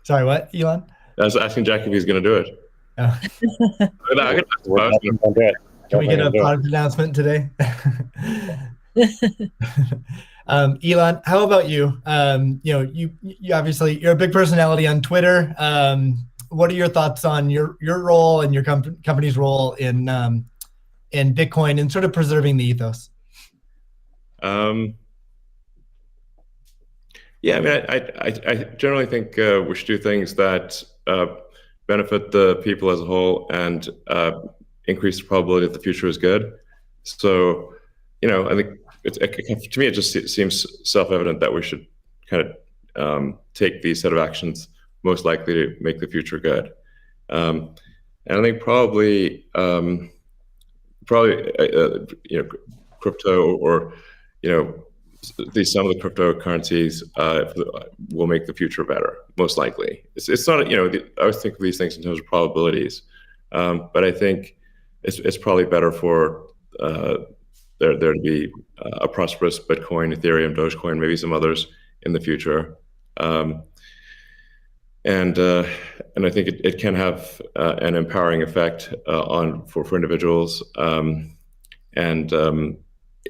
Sorry, what, Elon? I was asking Jack if he's going to do it. Oh. I could ask him if We're I was definitely going to do it. Can we get Definitely a going to do it. product announcement today? Elon, how about you? You obviously you're a big personality on Twitter. What are your thoughts on your role and your company's role in Bitcoin and sort of preserving the ethos? Yeah, I mean, I generally think we should do things that benefit the people as a whole and increase the probability that the future is good. So, I think to me, it just seems self-evident that we should kind of take these set of actions most likely to make the future good. And I think probably crypto or some of the cryptocurrencies will make the future better, most likely. It's not, I always think of these things in terms of probabilities, but I think it's probably better for there to be a prosperous Bitcoin, Ethereum, Dogecoin, maybe some others in the future. And I think it can have an empowering effect for individuals and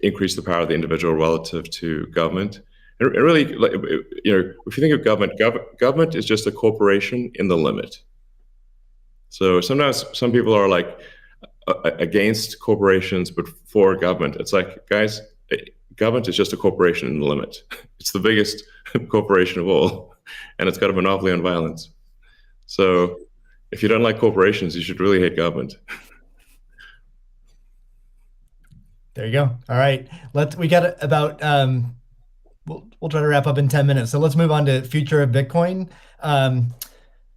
increase the power of the individual relative to government. And really, if you think of government is just a corporation in the limit. So sometimes some people are like against corporations but for government. It's like, guys, government is just a corporation in the limit. It's the biggest corporation of all, and it's got a monopoly on violence. So if you don't like corporations, you should really hate government. There you go. All right. We got about, we'll try to wrap up in 10 minutes. So let's move on to future of Bitcoin.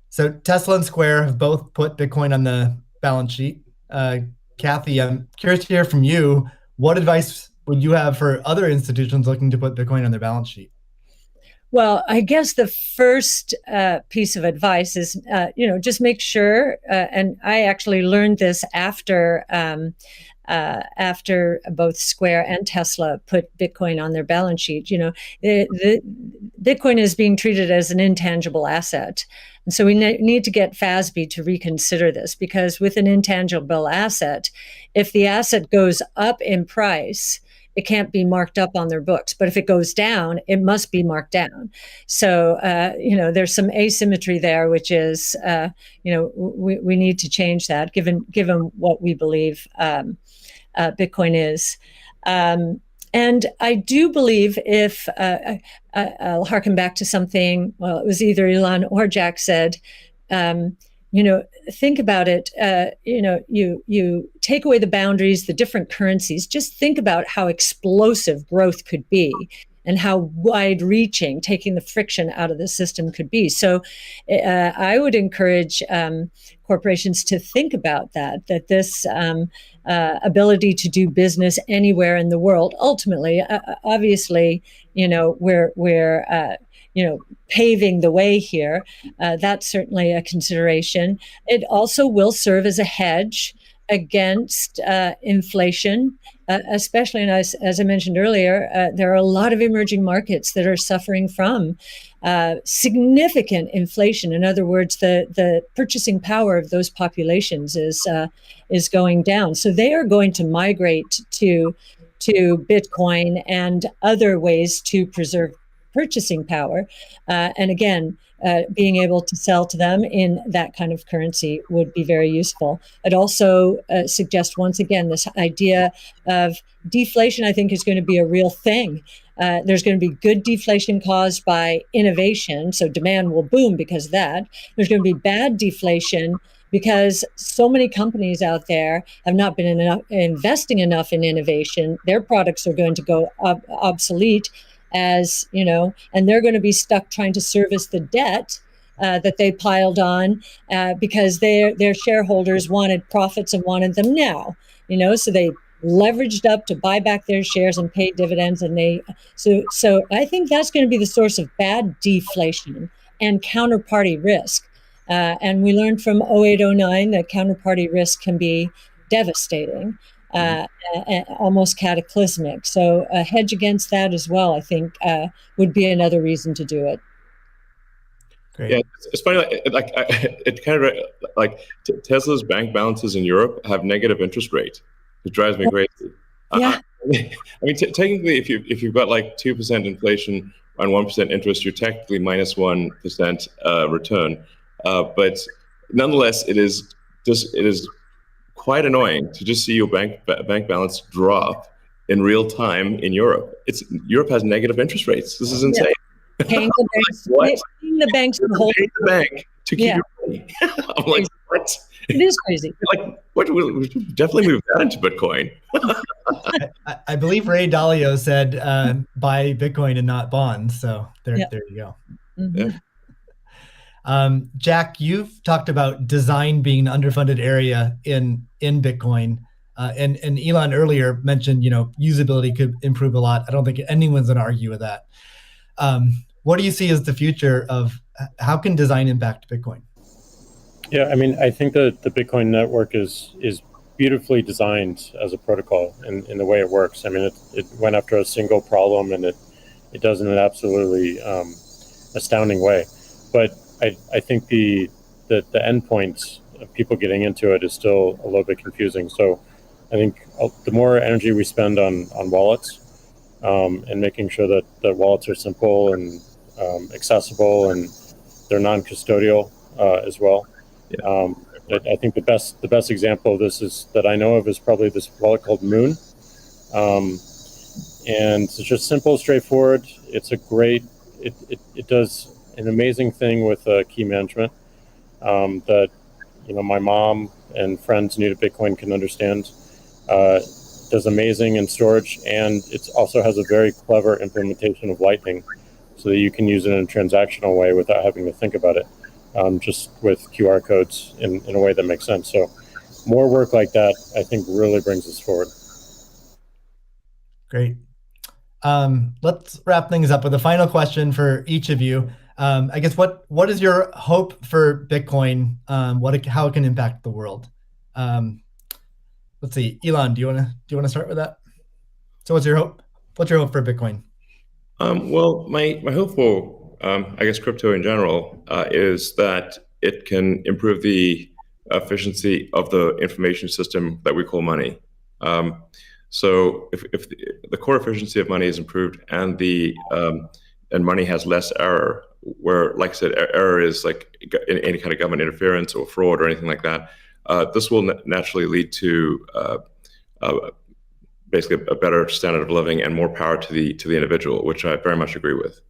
So Tesla and Square have both put Bitcoin on the balance sheet. Kathy, I'm curious to hear from you. What advice would you have for other institutions looking to put Bitcoin on their balance sheet? Well, I guess the first piece of advice is, just make sure, and I actually learned this after both Square and Tesla put Bitcoin on their balance sheet. The Bitcoin is being treated as an intangible asset. And so we need to get FASB to reconsider this, because with an intangible asset, if the asset goes up in price, it can't be marked up on their books. But if it goes down, it must be marked down. So, there's some asymmetry there, which is, we need to change that given what we believe Bitcoin is. And I do believe if, I'll harken back to something, well, it was either Elon or Jack said, think about it, you take away the boundaries, the different currencies, just think about how explosive growth could be and how wide-reaching taking the friction out of the system could be. So I would encourage corporations to think about that this ability to do business anywhere in the world, ultimately, obviously, we're paving the way here. That's certainly a consideration. It also will serve as a hedge against inflation, especially, and as I mentioned earlier, there are a lot of emerging markets that are suffering from significant inflation. In other words, the purchasing power of those populations is going down. So they are going to migrate to Bitcoin and other ways to preserve purchasing power. And again, being able to sell to them in that kind of currency would be very useful. I'd also suggest, once again, this idea of deflation, I think, is going to be a real thing. There's going to be good deflation caused by innovation, so demand will boom because of that. There's going to be bad deflation because so many companies out there have not been investing enough in innovation. Their products are going to go obsolete, and they're going to be stuck trying to service the debt that they piled on because their shareholders wanted profits and wanted them now. So they leveraged up to buy back their shares and pay dividends, and so I think that's going to be the source of bad deflation and counterparty risk. And we learned from 0809 that counterparty risk can be devastating. Almost cataclysmic. So a hedge against that as well, I think, would be another reason to do it. Great. Yeah, it's funny. It kind of like Tesla's bank balances in Europe have negative interest rate. It drives me crazy. Yeah. I mean, technically, if you've got like 2% inflation and 1% interest, you're technically minus 1% return. But nonetheless, it is quite annoying to just see your bank balance drop in real time in Europe. Europe has negative interest rates. This is Yeah. insane. Paying the banks, What? paying the banks to hold. Pay the bank to keep Yeah, your money. I'm like, what? it is crazy. Like, what? We should definitely move that into Bitcoin. I believe Ray Dalio said, buy Bitcoin and not bonds. So Yeah. there you go. Yeah. Mhm. Jack, you've talked about design being an underfunded area in Bitcoin. And Elon earlier mentioned, usability could improve a lot. I don't think anyone's going to argue with that. What do you see as the future of how can design impact Bitcoin? Yeah, I mean, I think that the Bitcoin network is beautifully designed as a protocol in the way it works. I mean, it went after a single problem, and it does in an absolutely astounding way. But I think the endpoints of people getting into it is still a little bit confusing. So I think the more energy we spend on wallets and making sure that wallets are simple and accessible and they're non-custodial as well. Yeah. I think the best example of this is that I know of is probably this wallet called Moon, and it's just simple, straightforward. It's a great. It does an amazing thing with key management that my mom and friends new to Bitcoin can understand. Does amazing in storage, and it also has a very clever implementation of Lightning, so that you can use it in a transactional way without having to think about it. Just with QR codes in a way that makes sense. So more work like that, I think, really brings us forward. Great. Let's wrap things up with a final question for each of you. I guess what is your hope for Bitcoin? How it can impact the world? Let's see, Elon, do you want to start with that? So what's your hope? What's your hope for Bitcoin? Well, my hope for, I guess, crypto in general is that it can improve the efficiency of the information system that we call money. So if the core efficiency of money is improved and money has less error, where, like I said, error is like any kind of government interference or fraud or anything like that, this will naturally lead to basically a better standard of living and more power to the individual, which I very much agree with.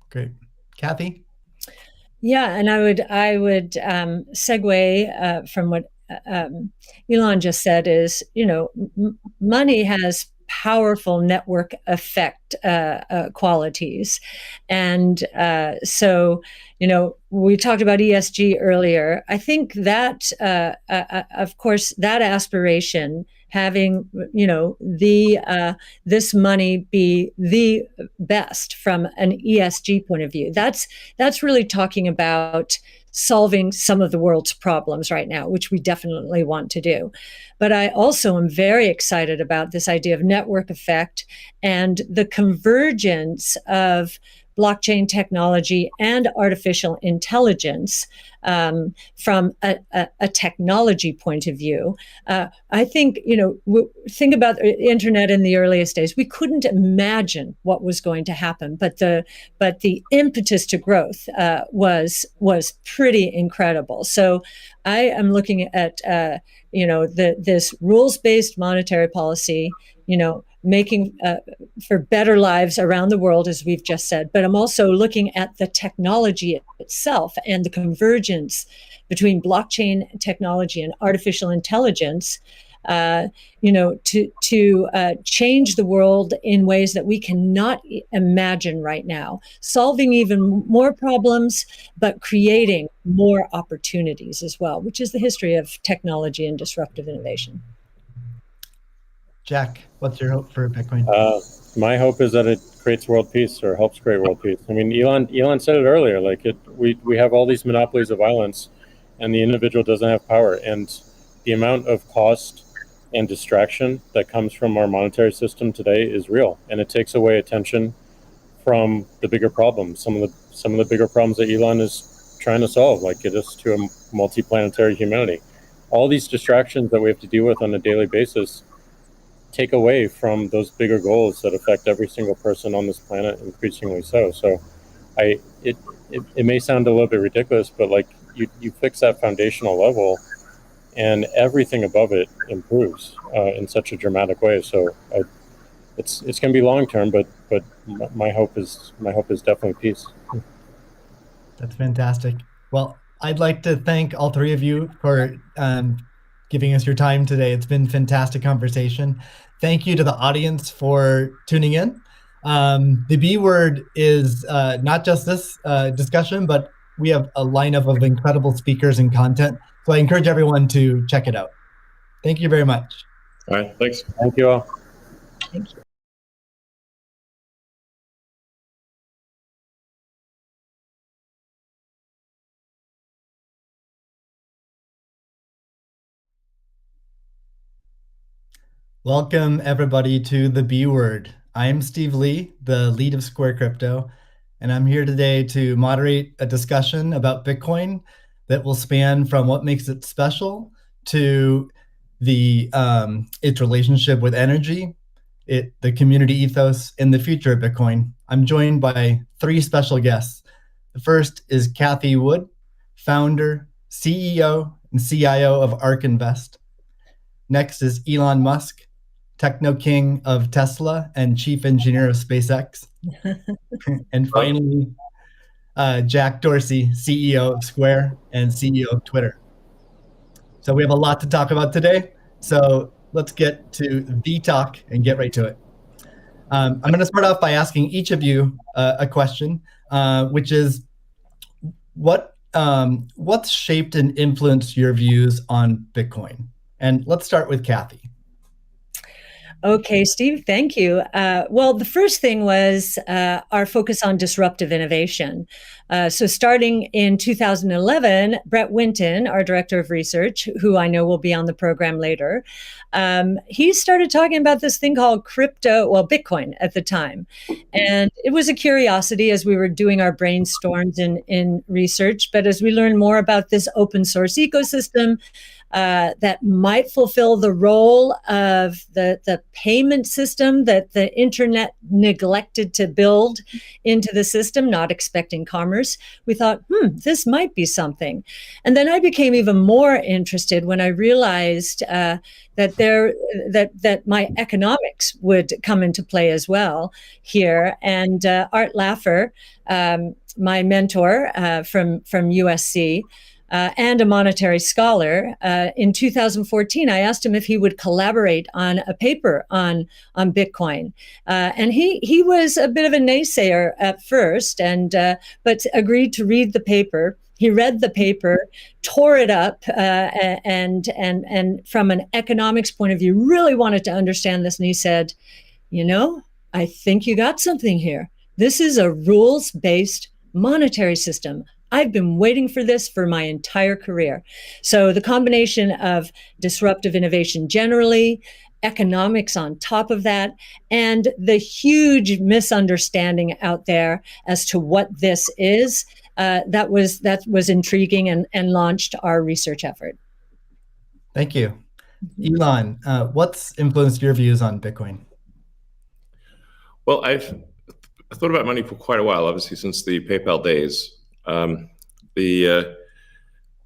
Great. Kathy? Yeah, and I would segue from what Elon just said is, money has powerful network effect qualities. And so, we talked about ESG earlier. I think that, of course, that aspiration, having this money be the best from an ESG point of view, that's really talking about solving some of the world's problems right now, which we definitely want to do. But I also am very excited about this idea of network effect and the convergence of blockchain technology and artificial intelligence from a technology point of view. I think, think about the internet in the earliest days. We couldn't imagine what was going to happen, but the impetus to growth was pretty incredible. So I am looking at this rules-based monetary policy, making for better lives around the world, as we've just said. But I'm also looking at the technology itself and the convergence between blockchain technology and artificial intelligence, to change the world in ways that we cannot imagine right now, solving even more problems, but creating more opportunities as well, which is the history of technology and disruptive innovation. Jack, what's your hope for Bitcoin? My hope is that it creates world peace or helps create world peace. I mean, Elon said it earlier, we have all these monopolies of violence and the individual doesn't have power. And the amount of cost and distraction that comes from our monetary system today is real. And it takes away attention from the bigger problems, some some of the bigger problems that Elon is trying to solve, like get us to a multi-planetary humanity. All these distractions that we have to deal with on a daily basis take away from those bigger goals that affect every single person on this planet, increasingly so. So it may sound a little bit ridiculous, but like you fix that foundational level and everything above it improves in such a dramatic way. So it's going to be long term, but my hope is definitely peace. That's fantastic. Well, I'd like to thank all three of you for giving us your time today. It's been fantastic conversation. Thank you to the audience for tuning in. The B word is not just this discussion, but we have a lineup of incredible speakers and content. So I encourage everyone to check it out. Thank you very much. All right, thanks. Thank you all. Thank you. Welcome everybody to the B word. I'm Steve Lee, the lead of Square Crypto, and I'm here today to moderate a discussion about Bitcoin that will span from what makes it special to the its relationship with energy, the community ethos, and the future of Bitcoin. I'm joined by three special guests. The first is Cathie Wood, founder, CEO, and CIO of ARK Invest. Next is Elon Musk, techno king of Tesla and chief engineer of SpaceX. And finally, Jack Dorsey, CEO of Square and CEO of Twitter. So we have a lot to talk about today. So let's get to the talk and get right to it. I'm going to start off by asking each of you a question, which is, what's shaped and influenced your views on Bitcoin? And let's start with Cathie. Okay, Steve, thank you. Well, the first thing was our focus on disruptive innovation. So starting in 2011, Brett Winton, our director of research, who I know will be on the program later, he started talking about this thing called Bitcoin at the time. And it was a curiosity as we were doing our brainstorms in research. But as we learned more about this open source ecosystem, that might fulfill the role of the payment system that the internet neglected to build into the system, not expecting commerce. We thought, this might be something. And then I became even more interested when I realized that my economics would come into play as well here. And Art Laffer, my mentor from USC, and a monetary scholar, in 2014, I asked him if he would collaborate on a paper on Bitcoin. And he was a bit of a naysayer at first, but agreed to read the paper. He read the paper, tore it up, and from an economics point of view, really wanted to understand this. And he said, I think you got something here. This is a rules-based monetary system. I've been waiting for this for my entire career. So the combination of disruptive innovation generally, economics on top of that, and the huge misunderstanding out there as to what this is, that was intriguing and launched our research effort. Thank you. Elon, what's influenced your views on Bitcoin? Well, I've thought about money for quite a while, obviously, since the PayPal days. And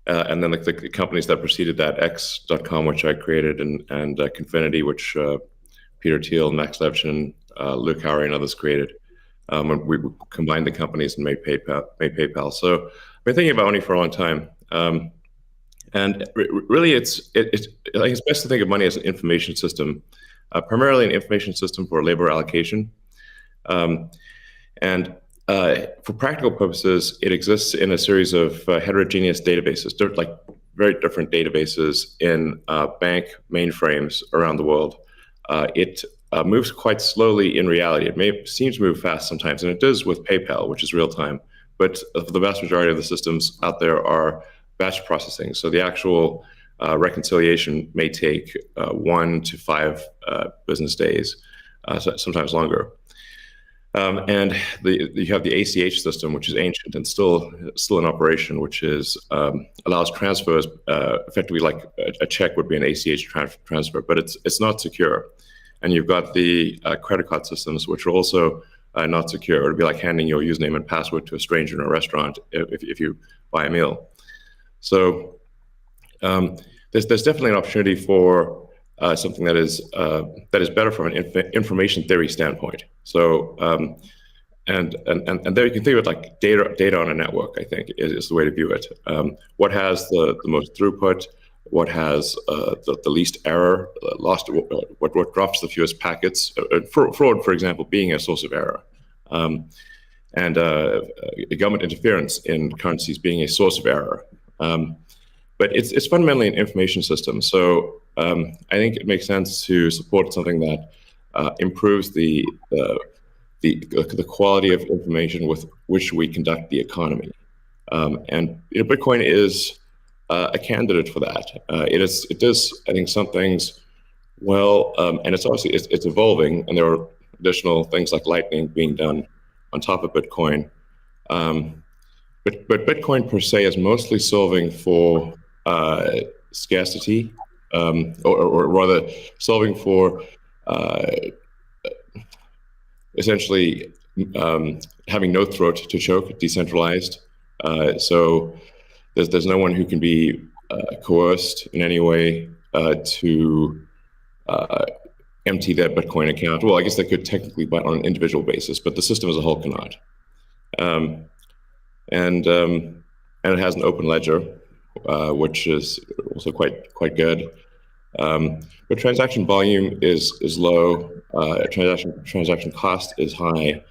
then the companies that preceded that, X.com, which I created, and Confinity, which Peter Thiel, Max Levchin, Luke Howry, and others created. And we combined the companies and made PayPal. So I've been thinking about money for a long time. And really, I think it's best to think of money as an information system, primarily an information system for labor allocation. For practical purposes, it exists in a series of heterogeneous databases, like very different databases in bank mainframes around the world. It moves quite slowly in reality. It seems to move fast sometimes, and it does with PayPal, which is real time. But the vast majority of the systems out there are batch processing. So the actual reconciliation may take 1 to 5 business days, sometimes longer. And you have the ACH system, which is ancient and still in operation, which is allows transfers effectively like a check would be an ACH transfer, but it's not secure. And you've got the credit card systems, which are also not secure. It would be like handing your username and password to a stranger in a restaurant if you buy a meal. So there's definitely an opportunity for something that is better from an information theory standpoint. So and there you can think of it like data on a network. I think is the way to view it. What has the most throughput? What has the least error? What drops the fewest packets? Fraud, for example, being a source of error. And government interference in currencies being a source of error. But it's fundamentally an information system. So I think it makes sense to support something that improves the quality of information with which we conduct the economy. And Bitcoin is a candidate for that. It does, I think, some things well, and it's obviously it's evolving, and there are additional things like Lightning being done on top of Bitcoin. But Bitcoin per se is mostly solving for scarcity, or rather solving for essentially having no throat to choke, decentralized. So there's no one who can be coerced in any way to empty their Bitcoin account. Well, I guess they could technically, but on an individual basis, but the system as a whole cannot. And it has an open ledger, which is also quite good. But transaction volume is low. Transaction cost is high,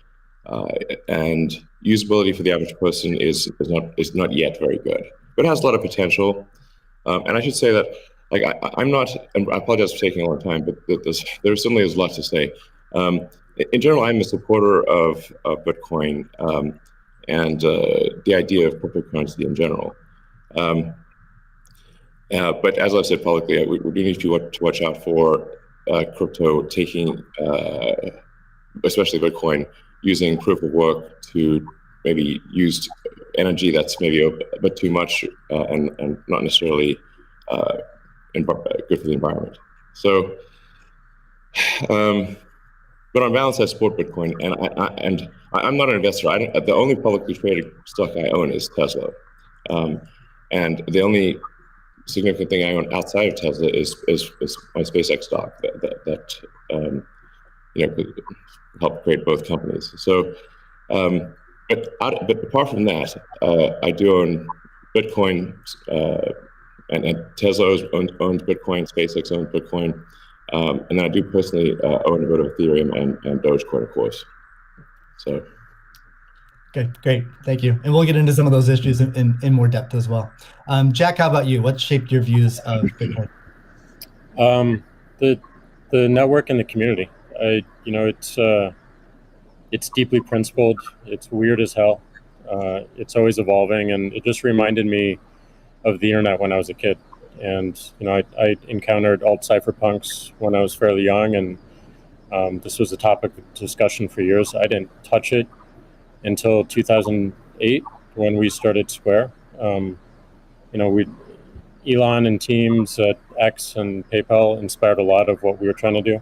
and usability for the average person is not yet very good. But it has a lot of potential. And I should say that, like, I'm not, and I apologize for taking a long time, but there certainly is a lot to say. In general, I'm a supporter of Bitcoin and the idea of cryptocurrency in general. But as I've said publicly, we do need to watch out for crypto taking, especially Bitcoin, using proof of work to maybe use energy that's maybe a bit too much and not necessarily good for the environment. So, but on balance, I support Bitcoin, and I'm not an investor. The only publicly traded stock I own is Tesla, and the only significant thing I own outside of Tesla is my SpaceX stock that could help create both companies. So, but apart from that, I do own Bitcoin, and Tesla owns Bitcoin, SpaceX owns Bitcoin, and then I do personally own a bit of Ethereum and Dogecoin, of course. So. Okay, great. Thank you. And we'll get into some of those issues in more depth as well. Jack, how about you? What shaped your views of Bitcoin? The network and the community. It's deeply principled. It's weird as hell. It's always evolving, and it just reminded me of the internet when I was a kid. And I encountered alt cypherpunks when I was fairly young, and this was a topic of discussion for years. I didn't touch it until 2008 when we started Square. Elon and teams at X and PayPal inspired a lot of what we were trying to do,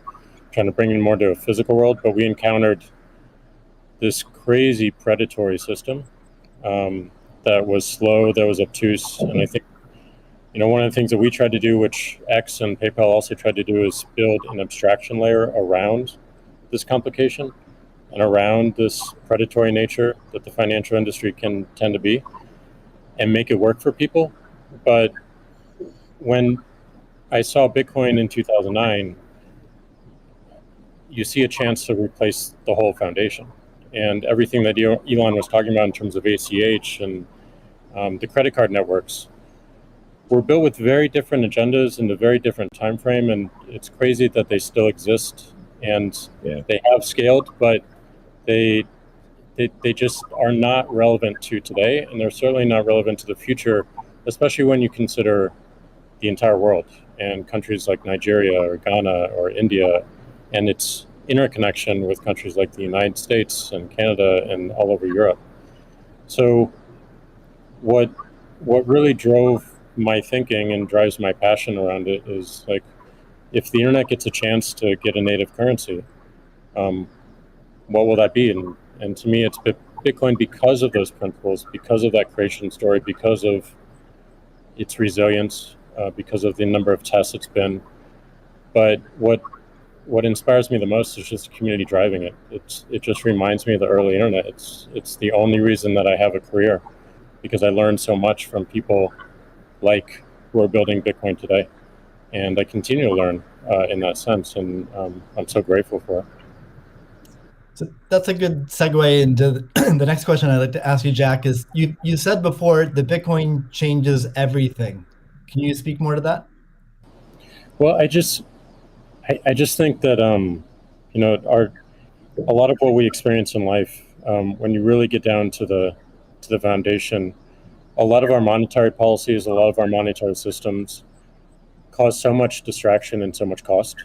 trying to bring in more to a physical world. But we encountered this crazy predatory system that was slow, that was obtuse. And I think, one of the things that we tried to do, which X and PayPal also tried to do, is build an abstraction layer around this complication and around this predatory nature that the financial industry can tend to be, and make it work for people. But when I saw Bitcoin in 2009, you see a chance to replace the whole foundation. And everything that Elon was talking about in terms of ACH and the credit card networks were built with very different agendas in a very different time frame. And it's crazy that they still exist, and they have scaled, but they just are not relevant to today, and they're certainly not relevant to the future, especially when you consider the entire world and countries like Nigeria or Ghana or India. And it's interconnection with countries like the United States and Canada and all over Europe. So what really drove my thinking and drives my passion around it is like, if the internet gets a chance to get a native currency, what will that be? And to me, it's Bitcoin because of those principles, because of that creation story, because of its resilience, because of the number of tests it's been. But what inspires me the most is just the community driving it. It just reminds me of the early internet. It's the only reason that I have a career, because I learned so much from people like who are building Bitcoin today, and I continue to learn in that sense, and I'm so grateful for it. So that's a good segue into the next question I'd like to ask you, Jack. Is you said before that Bitcoin changes everything. Can you speak more to that? Well, I just think that a lot of what we experience in life, when you really get down to the foundation, a lot of our monetary policies, a lot of our monetary systems cause so much distraction and so much cost.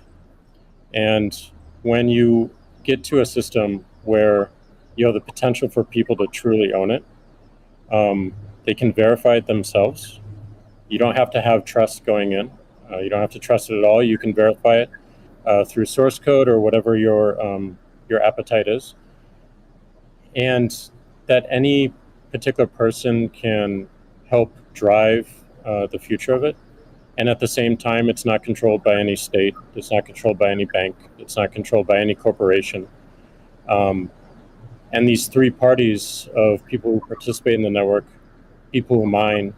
And when you get to a system where you have the potential for people to truly own it, they can verify it themselves. You don't have to have trust going in. You don't have to trust it at all. You can verify it through source code or whatever your appetite is, and that any particular person can help drive the future of it. And at the same time, it's not controlled by any state. It's not controlled by any bank. It's not controlled by any corporation. And these three parties of people who participate in the network, people who mine,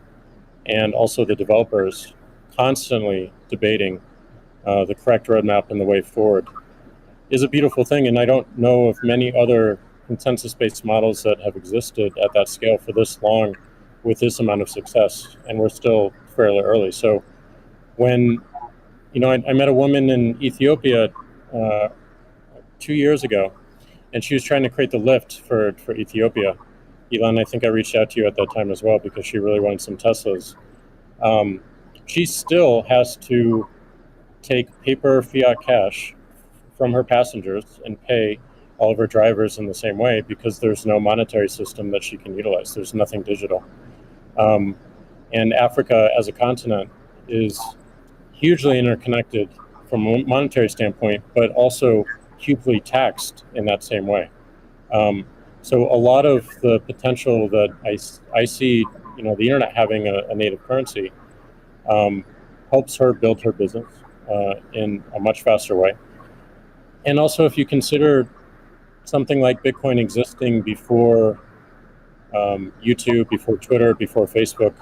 and also the developers, constantly debating the correct roadmap and the way forward, is a beautiful thing. And I don't know of many other consensus-based models that have existed at that scale for this long with this amount of success. And we're still fairly early. So when, I met a woman in Ethiopia 2 years ago, and she was trying to create the lift for Ethiopia. Elon, I think I reached out to you at that time as well, because she really wanted some Teslas. She still has to take paper fiat cash from her passengers and pay all of her drivers in the same way, because there's no monetary system that she can utilize. There's nothing digital. And Africa as a continent is hugely interconnected from a monetary standpoint, but also hugely taxed in that same way. So a lot of the potential that I see, the internet having a native currency helps her build her business in a much faster way. And also, if you consider something like Bitcoin existing before YouTube, before Twitter, before Facebook,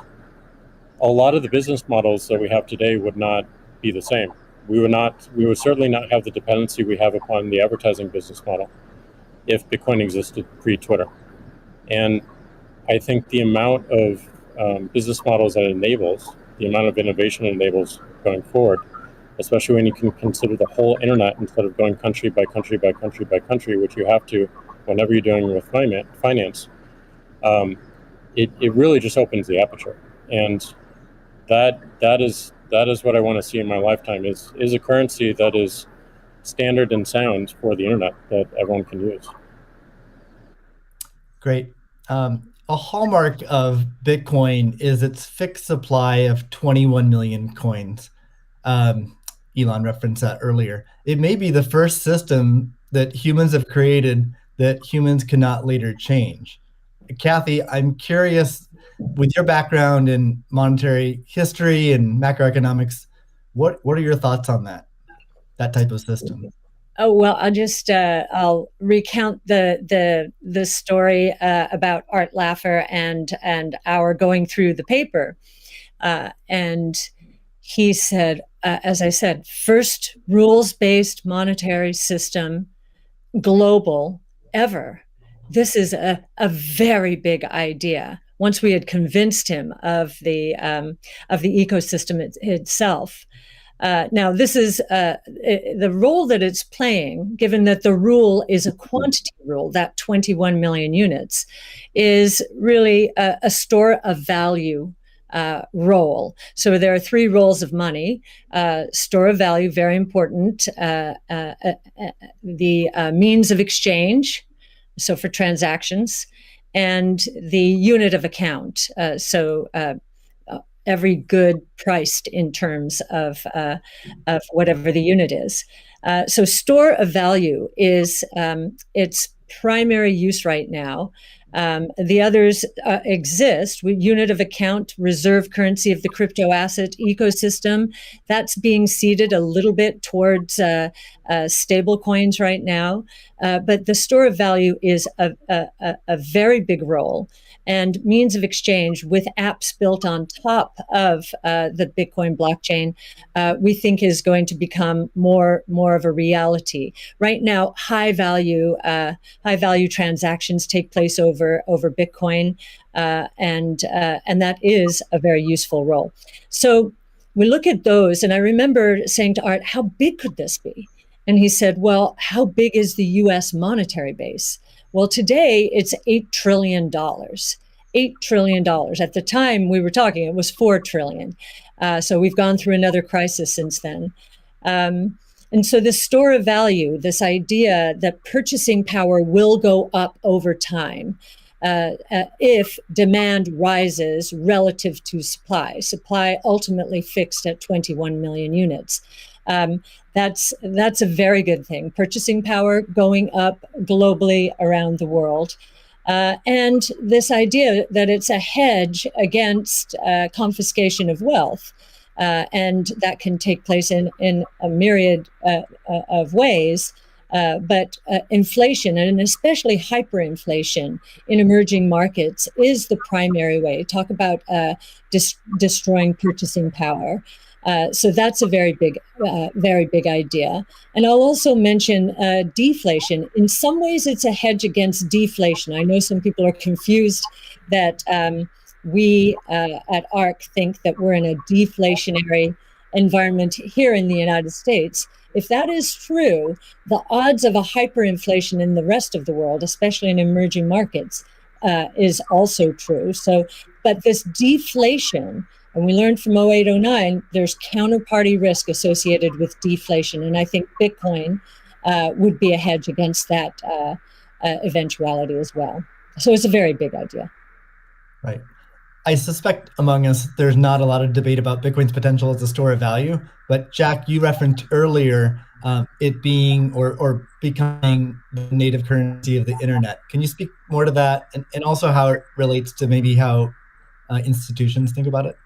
a lot of the business models that we have today would not be the same. We would certainly not have the dependency we have upon the advertising business model if Bitcoin existed pre-Twitter. And I think the amount of business models that it enables, the amount of innovation it enables going forward, especially when you can consider the whole internet instead of going country by country by country by country, which you have to whenever you're doing with finance, it really just opens the aperture. And that is what I want to see in my lifetime, is a currency that is standard and sound for the internet that everyone can use. Great. A hallmark of Bitcoin is its fixed supply of 21 million coins. Elon referenced that earlier. It may be the first system that humans have created that humans cannot later change. Kathy, I'm curious, with your background in monetary history and macroeconomics, what are your thoughts on that type of system? Oh, well, I'll recount the story about Art Laffer and our going through the paper. And he said, as I said, first rules-based monetary system, global, ever. This is a very big idea. Once we had convinced him of the ecosystem itself. Now, this is the role that it's playing, given that the rule is a quantity rule, that 21 million units, is really a store of value role. So there are three roles of money: store of value, very important, the means of exchange, so for transactions, and the unit of account. Every good priced in terms of whatever the unit is. So store of value is its primary use right now. The others exist. Unit of account, reserve currency of the crypto asset ecosystem. That's being seeded a little bit towards stable coins right now. But the store of value is a very big role, and means of exchange with apps built on top of the Bitcoin blockchain, we think is going to become more of a reality. Right now, high value transactions take place over Bitcoin, and that is a very useful role. So we look at those, and I remember saying to Art, "How big could this be?" And he said, "Well, how big is the U.S. monetary base?" Well, today it's $8 trillion. $8 trillion. At the time we were talking, it was $4 trillion. So we've gone through another crisis since then. And so the store of value, this idea that purchasing power will go up over time if demand rises relative to supply ultimately fixed at 21 million units. That's a very good thing. Purchasing power going up globally around the world. And this idea that it's a hedge against confiscation of wealth. And that can take place in a myriad of ways. But inflation, and especially hyperinflation in emerging markets, is the primary way. Talk about destroying purchasing power. So that's a very big idea. And I'll also mention deflation. In some ways, it's a hedge against deflation. I know some people are confused that we at ARC think that we're in a deflationary environment here in the United States. If that is true, the odds of a hyperinflation in the rest of the world, especially in emerging markets, is also true. So, but this deflation, and we learned from 0809, there's counterparty risk associated with deflation. And I think Bitcoin would be a hedge against that eventuality as well. So it's a very big idea. Right. I suspect among us, there's not a lot of debate about Bitcoin's potential as a store of value. But Jack, you referenced earlier it being or becoming the native currency of the internet. Can you speak more to that, and also how it relates to maybe how institutions think about it?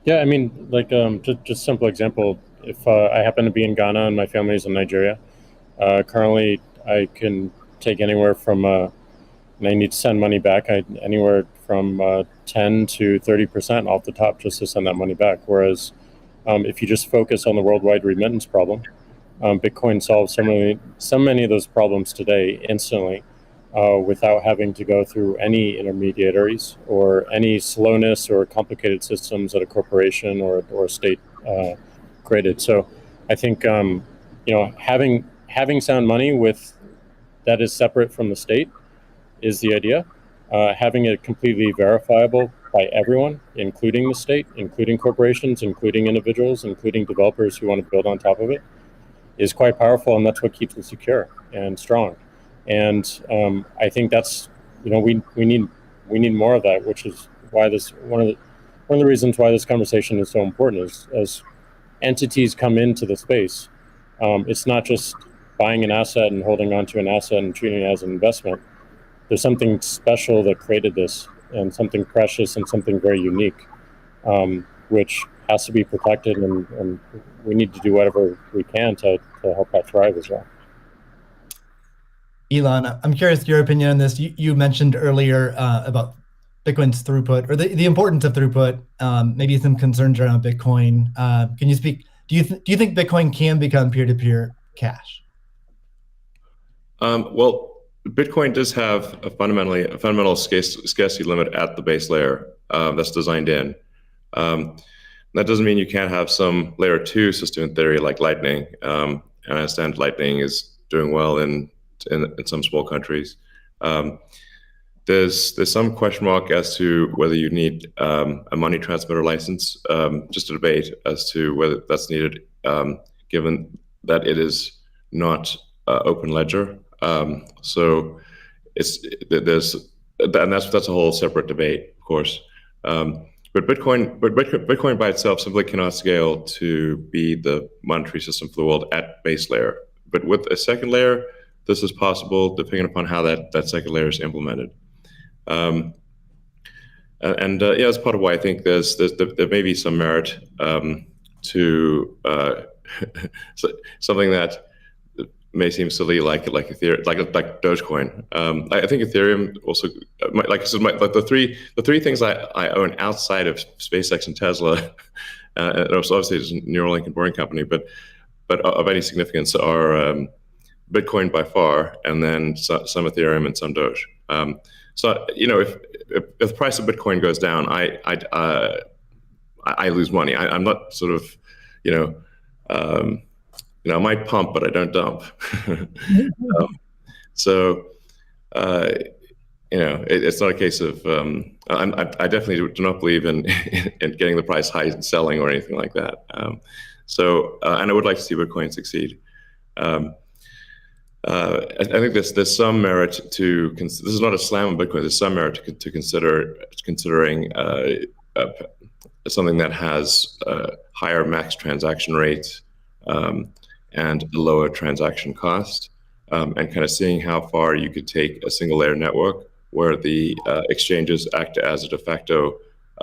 Yeah, I mean, like just simple example. If I happen to be in Ghana and my family's in Nigeria, currently I can take anywhere from and I need to send money back, anywhere from 10 to 30% off the top just to send that money back. Whereas if you just focus on the worldwide remittance problem, Bitcoin solves so many of those problems today instantly without having to go through any intermediaries or any slowness or complicated systems that a corporation or a state created. So I think having sound money that is separate from the state is the idea. Having it completely verifiable by everyone, including the state, including corporations, including individuals, including developers who want to build on top of it, is quite powerful, and that's what keeps it secure and strong. And I think that's we need more of that, which is why this one of the reasons why this conversation is so important is as entities come into the space, it's not just buying an asset and holding on to an asset and treating it as an investment. There's something special that created this, and something precious and something very unique, which has to be protected, and we need to do whatever we can to help that thrive as well. Elon, I'm curious your opinion on this. You mentioned earlier about Bitcoin's throughput, or the importance of throughput, maybe some concerns around Bitcoin. Can you speak? Do you think Bitcoin can become peer-to-peer cash? Well, Bitcoin does have a fundamental scarcity limit at the base layer that's designed in. That doesn't mean you can't have some layer 2 system in theory like Lightning. And I understand Lightning is doing well in some small countries. there's some question mark as to whether you need a money transmitter license. Just a debate as to whether that's needed, given that it is not open ledger. So that's a whole separate debate, of course. But Bitcoin by itself simply cannot scale to be the monetary system for the world at base layer. But with a second layer, this is possible depending upon how that second layer is implemented. Yeah, that's part of why I think there may be some merit to something that may seem silly, like Ethereum, like Dogecoin. I think Ethereum also, like I said, the three things I own outside of SpaceX and Tesla, and obviously it's a Neuralink and Boring Company, but of any significance are Bitcoin by far, and then some Ethereum and some Doge. So if the price of Bitcoin goes down, I lose money. I'm not sort of, I might pump, but I don't dump. So, it's not a case of, I definitely do not believe in getting the price high and selling or anything like that. And I would like to see Bitcoin succeed. I think there's some merit to, this is not a slam on Bitcoin, there's some merit to considering something that has higher max transaction rates, and a lower transaction cost, and kind of seeing how far you could take a single layer network where the exchanges act as a de facto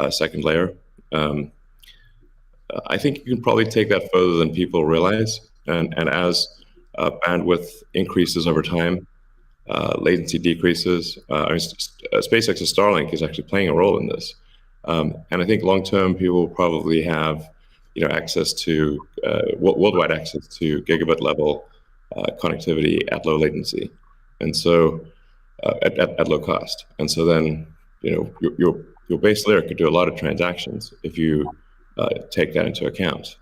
second layer. I think you can probably take that further than people realize, and as bandwidth increases over time, latency decreases. SpaceX's Starlink is actually playing a role in this, and I think long term people will probably have access to worldwide access to gigabit level connectivity at low latency, and so at low cost. And so then your base layer could do a lot of transactions if you take that into account.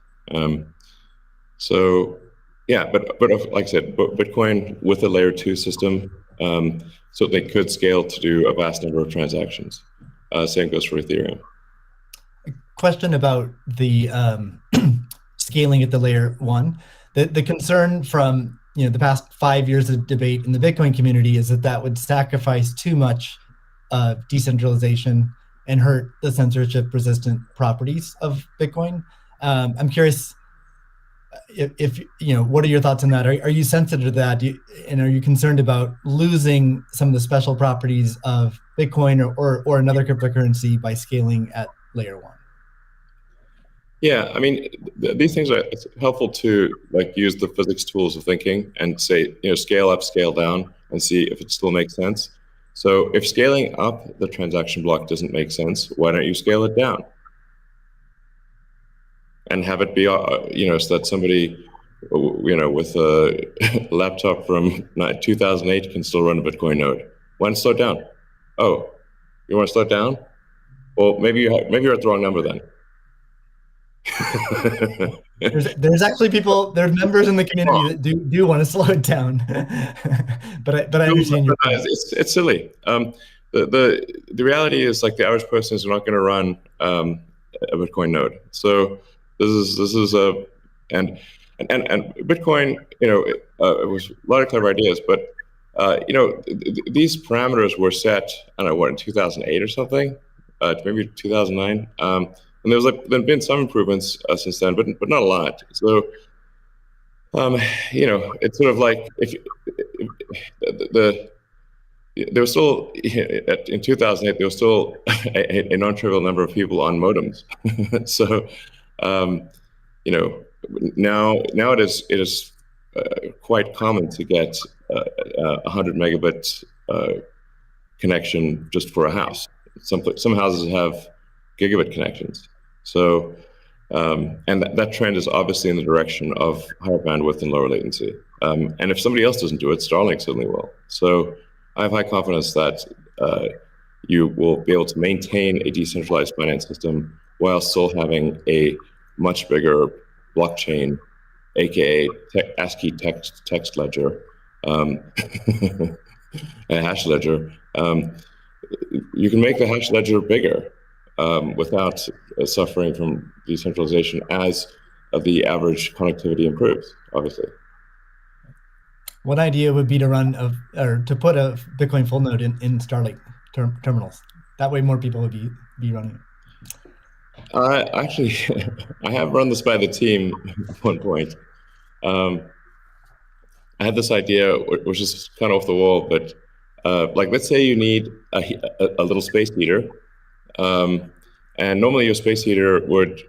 So yeah, but like I said, Bitcoin with a layer 2 system, so they could scale to do a vast number of transactions. Same goes for Ethereum. Question about the scaling at the layer 1. The concern from the past 5 years of debate in the Bitcoin community is that would sacrifice too much of decentralization and hurt the censorship-resistant properties of Bitcoin. I'm curious if what are your thoughts on that? Are you sensitive to that? And are you concerned about losing some of the special properties of Bitcoin or another cryptocurrency by scaling at layer 1? Yeah, I mean, these things it's helpful to use the physics tools of thinking and say, scale up, scale down, and see if it still makes sense. So if scaling up the transaction block doesn't make sense, why don't you scale it down? And have it be, so that somebody, with a laptop from 2008 can still run a Bitcoin node. Why not slow it down? Oh, you want to slow it down? Well, maybe you're at the wrong number then. there's actually there's members in the community that do want to slow it down, but I understand your point. It's silly. The reality is the average person is not going to run a Bitcoin node. So this is and Bitcoin, it was a lot of clever ideas, but these parameters were set, I don't know, in 2008 or something, maybe 2009. And there's been some improvements since then, but not a lot. So, it's sort of like there was still in 2008 there was still a non-trivial number of people on modems. So, now it is quite common to get 100 megabit connection just for a house. Some houses have gigabit connections. So, and that trend is obviously in the direction of higher bandwidth and lower latency. And if somebody else doesn't do it, Starlink certainly will. So I have high confidence that you will be able to maintain a decentralized finance system while still having a much bigger blockchain, aka ASCII text ledger, a hash ledger, you can make the hash ledger bigger without suffering from decentralization as the average connectivity improves, obviously. One idea would be to to put a Bitcoin full node in Starlink terminals. That way more people would be running it. Actually, I have run this by the team at one point. I had this idea, which is kind of off the wall, but like, let's say you need a little space heater, and normally your space heater would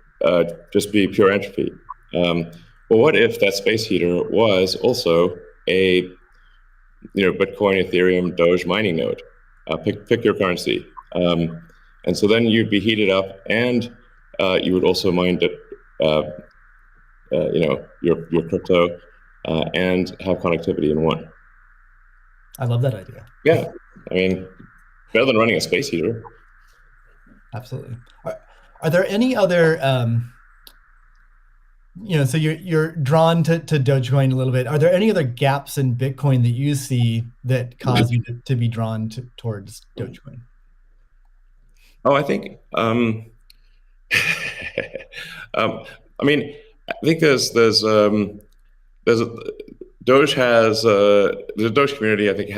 just be pure entropy. But what if that space heater was also a Bitcoin, Ethereum, Doge mining node? Pick your currency, and so then you'd be heated up, and you would also mine your crypto. And have connectivity in one. I love that idea. Yeah, I mean, better than running a space heater. Absolutely. Are there any other, so you're drawn to Dogecoin a little bit. Are there any other gaps in Bitcoin that you see that cause you to be drawn towards Dogecoin? Oh, I think, I mean, I think there's Doge has the Doge community, I think,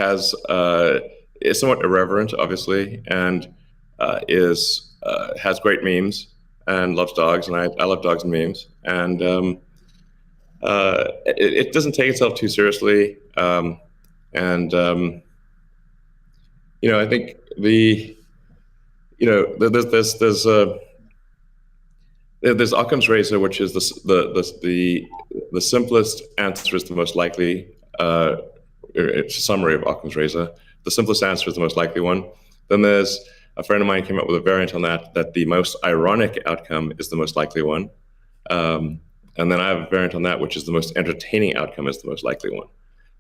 is somewhat irreverent, obviously, and has great memes and loves dogs, and I love dogs and memes, and it doesn't take itself too seriously, and I think there's Occam's razor, which is the simplest answer is the most likely. It's a summary of Occam's razor. The simplest answer is the most likely one. Then there's a friend of mine came up with a variant on that the most ironic outcome is the most likely one. And then I have a variant on that, which is the most entertaining outcome is the most likely one.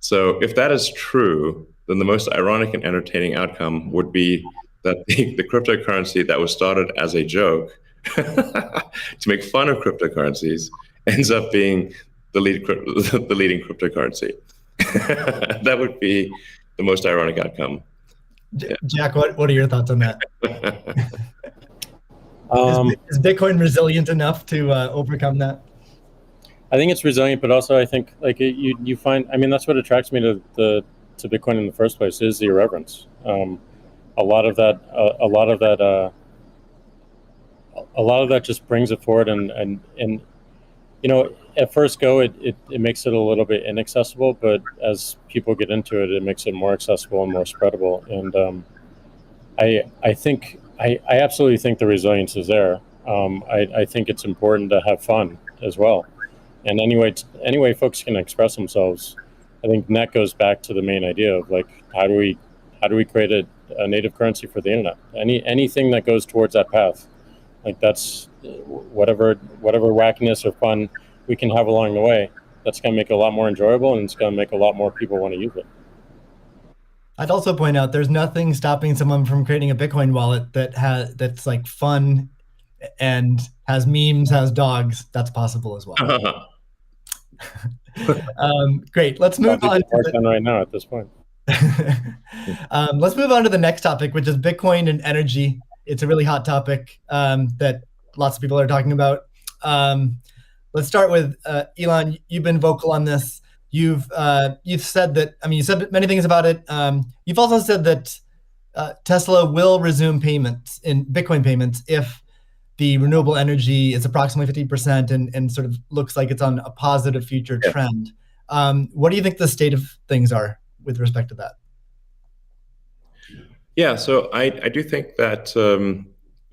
So if that is true, then the most ironic and entertaining outcome would be that the cryptocurrency that was started as a joke to make fun of cryptocurrencies ends up being the leading cryptocurrency. That would be the most ironic outcome. Jack, what are your thoughts on that? Is Bitcoin resilient enough to overcome that? I think it's resilient, but also I think like you find, I mean, that's what attracts me to Bitcoin in the first place is the irreverence. A lot of that just brings it forward, and at first go it makes it a little bit inaccessible, but as people get into it, it makes it more accessible and more spreadable. And I absolutely think the resilience is there. I think it's important to have fun as well. And anyway folks can express themselves. I think that goes back to the main idea of like how do we create a native currency for the internet? Anything that goes towards that path. Like that's whatever wackiness or fun we can have along the way. That's going to make it a lot more enjoyable, and it's going to make a lot more people want to use it. I'd also point out there's nothing stopping someone from creating a Bitcoin wallet that's like fun and has memes, has dogs. That's possible as well. Great. Let's move on. Right now at this point. Let's move on to the next topic, which is Bitcoin and energy. It's a really hot topic that lots of people are talking about. Let's start with Elon. You've been vocal on this. You've said that. I mean, you said many things about it. You've also said that Tesla will resume payments in Bitcoin payments if the renewable energy is approximately 50% and sort of looks like it's on a positive future trend. What do you think the state of things are with respect to that? Yeah, so I do think that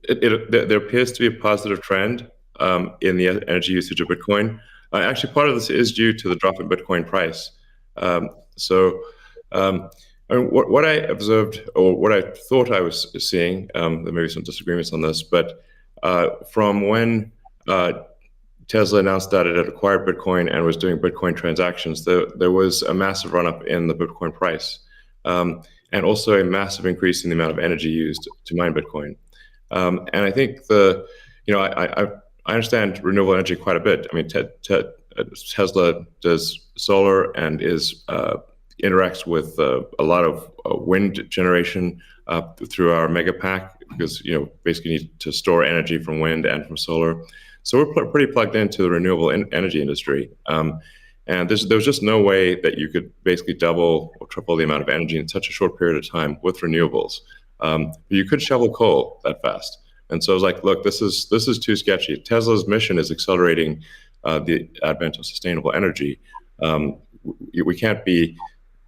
there appears to be a positive trend in the energy usage of Bitcoin. Actually, part of this is due to the drop in Bitcoin price. What I observed, or what I thought I was seeing, there may be some disagreements on this, but from when Tesla announced that it had acquired Bitcoin and was doing Bitcoin transactions, there was a massive run-up in the Bitcoin price, and also a massive increase in the amount of energy used to mine Bitcoin. And I think I understand renewable energy quite a bit. I mean, Tesla does solar and is interacts with a lot of wind generation through our megapack, because basically need to store energy from wind and from solar. So we're pretty plugged into the renewable energy industry. And there's just no way that you could basically double or triple the amount of energy in such a short period of time with renewables. You could shovel coal that fast. And so I was like, look, this is too sketchy. Tesla's mission is accelerating the advent of sustainable energy. We can't be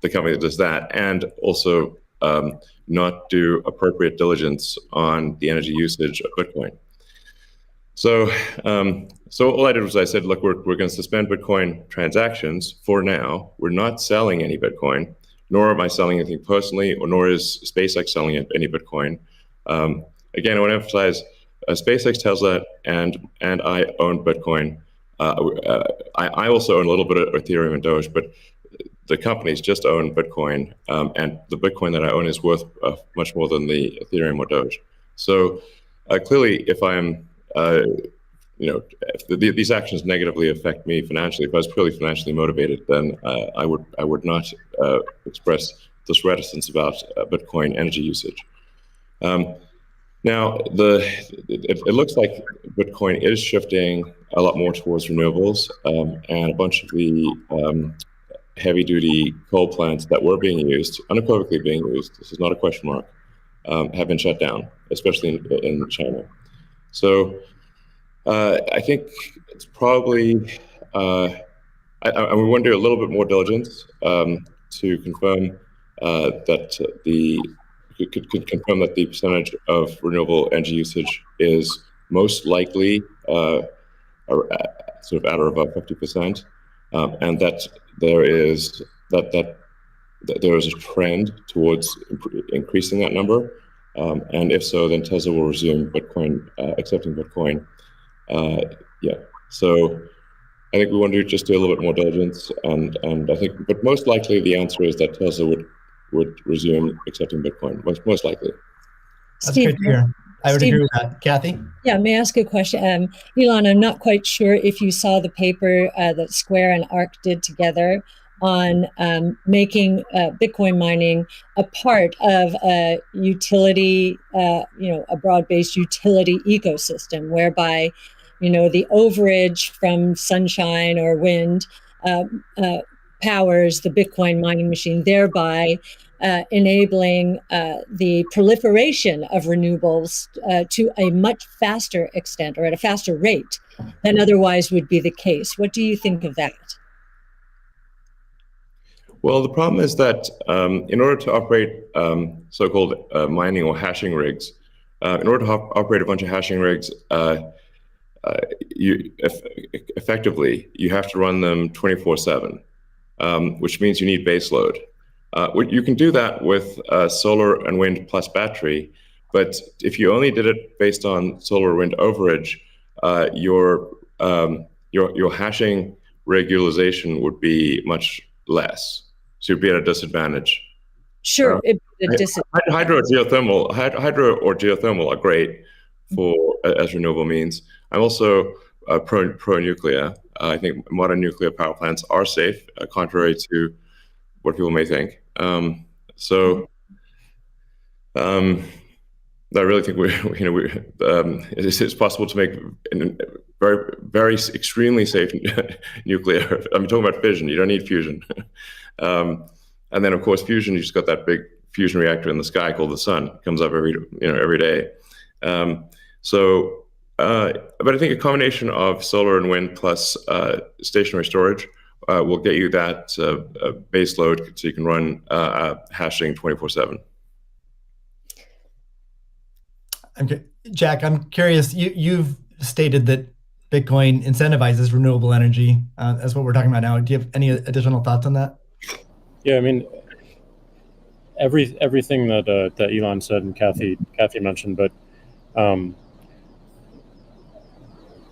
the company that does that and also not do appropriate diligence on the energy usage of Bitcoin. So all I did was I said, look, we're going to suspend Bitcoin transactions for now. We're not selling any Bitcoin, nor am I selling anything personally, or nor is SpaceX selling any Bitcoin. Again, I want to emphasize SpaceX, Tesla, and I own Bitcoin. I also own a little bit of Ethereum and Doge, but the companies just own Bitcoin, and the Bitcoin that I own is worth much more than the Ethereum or Doge. So clearly, if I'm if these actions negatively affect me financially, if I was purely financially motivated, then I would not express this reticence about Bitcoin energy usage. Now, it looks like Bitcoin is shifting a lot more towards renewables, and a bunch of the heavy-duty coal plants that were being used, unequivocally being used, this is not a question mark, have been shut down, especially in China. So I think it's probably, we want to do a little bit more diligence to confirm confirm that the percentage of renewable energy usage is most likely sort of at or above 50%, and that there is a trend towards increasing that number, and if so, then Tesla will resume Bitcoin, accepting Bitcoin. So I think we want to just do a little bit more diligence, and I think, but most likely the answer is that Tesla would resume accepting Bitcoin, most likely. That's Steve, great to hear. I would Steve, agree with that. Kathy? Yeah, may I ask a question? Elon, I'm not quite sure if you saw the paper that Square and ARC did together on making Bitcoin mining a part of a utility, a broad-based utility ecosystem, whereby, the overage from sunshine or wind powers the Bitcoin mining machine, thereby enabling the proliferation of renewables to a much faster extent, or at a faster rate than otherwise would be the case. What do you think of that? Well, the problem is that in order to operate so-called mining or hashing rigs, in order to operate a bunch of hashing rigs, effectively, you have to run them 24/7, which means you need base load. You can do that with solar and wind plus battery, but if you only did it based on solar or wind overage, your hashing rig utilization would be much less. So you'd be at a disadvantage. Sure, Hydro or geothermal are great as renewable means. I'm also pro nuclear. I think modern nuclear power plants are safe, contrary to what people may think. I really think it's possible to make very, very extremely safe nuclear. I'm talking about fission. You don't need fusion. And then, of course, fusion. You just got that big fusion reactor in the sky called the sun. It comes up every day. But I think a combination of solar and wind plus stationary storage will get you that base load, so you can run hashing 24/7. Jack, I'm curious. You've stated that Bitcoin incentivizes renewable energy. That's what we're talking about now. Do you have any additional thoughts on that? Yeah, I mean, everything that Elon said and Kathy mentioned, but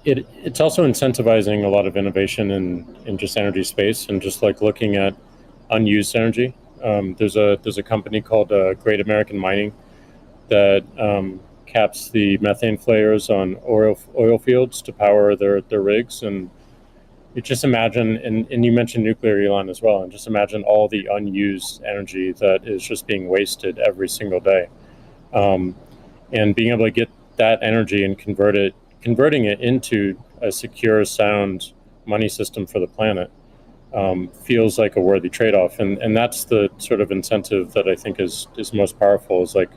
it's also incentivizing a lot of innovation in just energy space, and just like looking at unused energy. There's a company called Great American Mining that caps the methane flares on oil fields to power their rigs, and you just imagine, and you mentioned nuclear, Elon, as well, and just imagine all the unused energy that is just being wasted every single day. And being able to get that energy and converting it into a secure, sound money system for the planet feels like a worthy trade-off. And that's the sort of incentive that I think is most powerful, is like,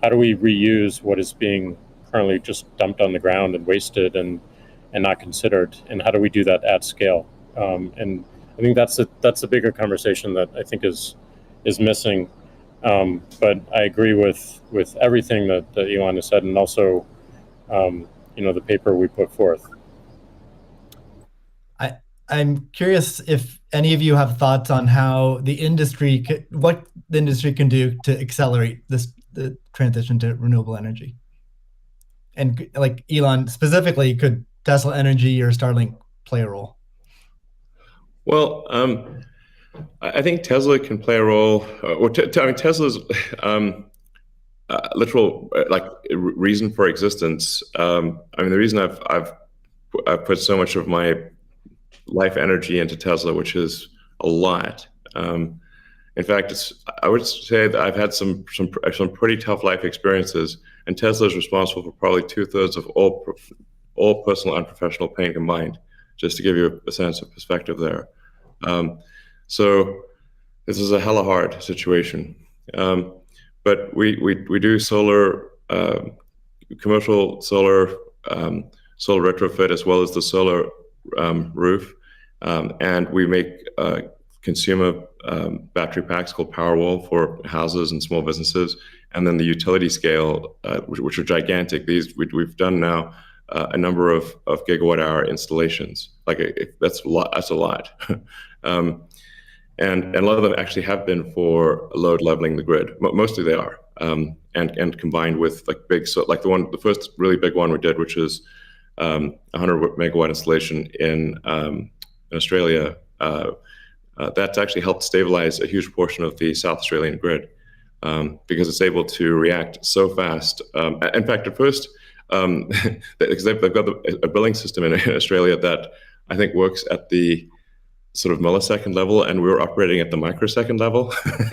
how do we reuse what is being currently just dumped on the ground and wasted and not considered, and how do we do that at scale? And I think that's a bigger conversation that I think is missing. But I agree with everything that Elon has said, and also the paper we put forth. I'm curious if any of you have thoughts on how what the industry can do to accelerate the transition to renewable energy. And like Elon specifically, could Tesla Energy or Starlink play a role? Well, I think Tesla can play a role. I mean, Tesla's literal reason for existence. I mean, the reason I've put so much of my life energy into Tesla, which is a lot. In fact, I would say that I've had some pretty tough life experiences, and Tesla is responsible for probably 2/3 of all personal and professional pain combined. Just to give you a sense of perspective there. So this is a hella hard situation. But we do solar, commercial solar, solar retrofit, as well as the solar roof, and we make consumer battery packs called Powerwall for houses and small businesses, and then the utility scale, which are gigantic. We've done now a number of gigawatt hour installations. That's a lot. That's a lot. And a lot of them actually have been for load leveling the grid. Mostly they are, and combined with the first really big one we did, which is 100 megawatt installation in Australia. That's actually helped stabilize a huge portion of the South Australian grid, because it's able to react so fast. In fact, at first, because they've got a billing system in Australia that I think works at the sort of millisecond level, and we were operating at the microsecond level.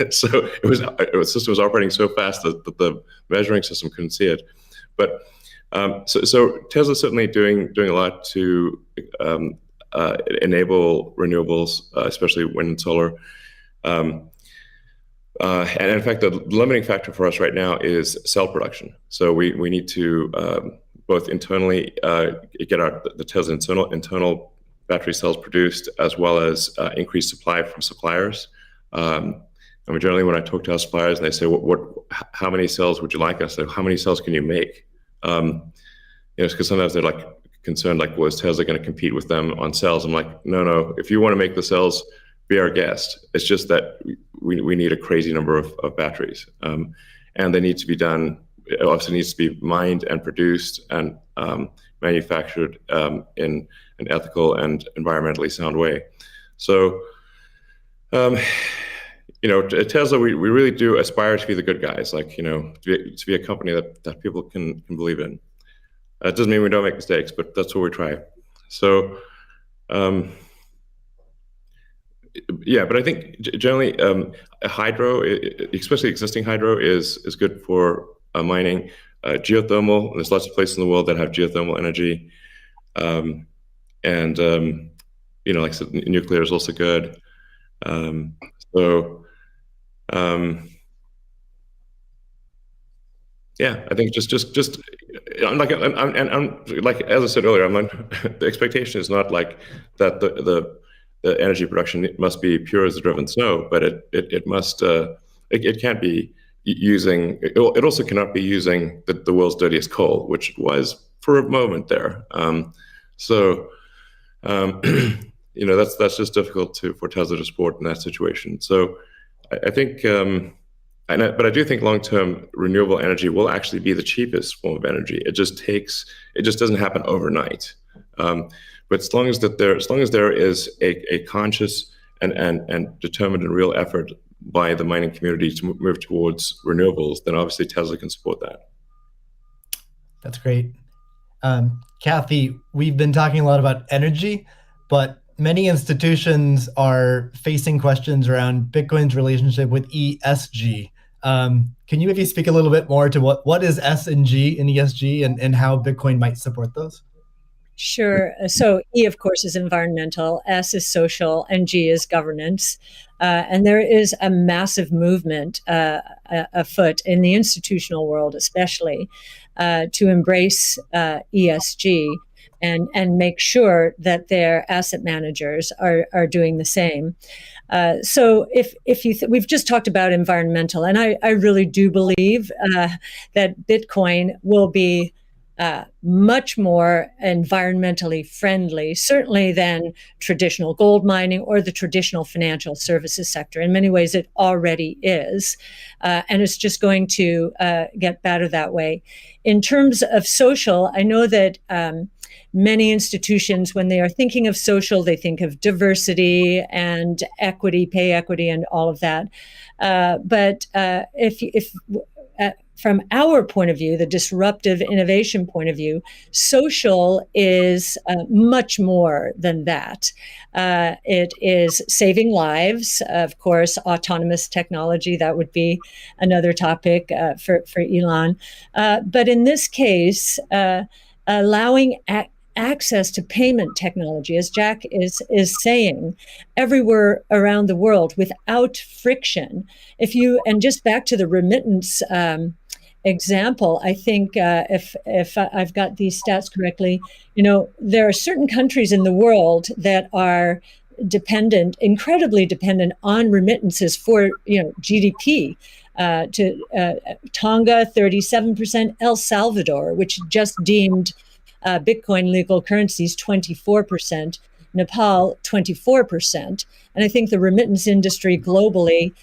So the system was operating so fast that the measuring system couldn't see it. But so Tesla's certainly doing a lot to enable renewables, especially wind and solar. And in fact, the limiting factor for us right now is cell production. So we need to both internally get the Tesla internal battery cells produced, as well as increase supply from suppliers. I mean, generally, when I talk to our suppliers and they say, how many cells would you like? I say, how many cells can you make? Because sometimes they're concerned, well, is Tesla going to compete with them on cells? I'm like, no. If you want to make the cells, be our guest. It's just that we need a crazy number of batteries, and they need to be done. It obviously needs to be mined and produced and manufactured in an ethical and environmentally sound way. So, Tesla, we really do aspire to be the good guys, to be a company that people can believe in. It doesn't mean we don't make mistakes, but that's what we try. So, yeah, but I think generally hydro, especially existing hydro, is good for mining. Geothermal, there's lots of places in the world that have geothermal energy. And like I said, nuclear is also good. Yeah, I think just I'm like as I said earlier, the expectation is not that the energy production must be pure as the driven snow, but it must it can't be using it also cannot be using the world's dirtiest coal, which it was for a moment there. That's just difficult for Tesla to support in that situation. So I think, but I do think long-term renewable energy will actually be the cheapest form of energy. It just doesn't happen overnight. But as long as there is a conscious and determined and real effort by the mining community to move towards renewables, then obviously Tesla can support that. That's great. Kathy, we've been talking a lot about energy, but many institutions are facing questions around Bitcoin's relationship with ESG. Can you maybe speak a little bit more to what is S and G in ESG and how Bitcoin might support those? Sure. So E, of course, is environmental, S is social, and G is governance. And there is a massive movement afoot in the institutional world, especially, to embrace ESG and make sure that their asset managers are doing the same. So if you we've just talked about environmental, and I really do believe that Bitcoin will be much more environmentally friendly, certainly than traditional gold mining or the traditional financial services sector. In many ways, it already is, and it's just going to get better that way. In terms of social, I know that many institutions, when they are thinking of social, they think of diversity and equity, pay equity, and all of that. But if from our point of view, the disruptive innovation point of view, social is much more than that. It is saving lives, of course, autonomous technology, that would be another topic for Elon. But in this case, allowing access to payment technology, as Jack is saying, everywhere around the world without friction. And just back to the remittance example, I think if I've got these stats correctly, there are certain countries in the world that are incredibly dependent on remittances for GDP. Tonga, 37%, El Salvador, which just deemed Bitcoin legal currencies, 24%, Nepal, 24%. And I think the remittance industry globally,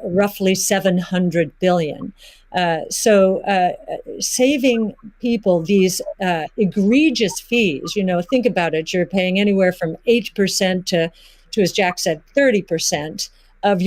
roughly 700 billion. So saving people these egregious fees, think about it, you're paying anywhere from 8% to, as Jack said, 30%.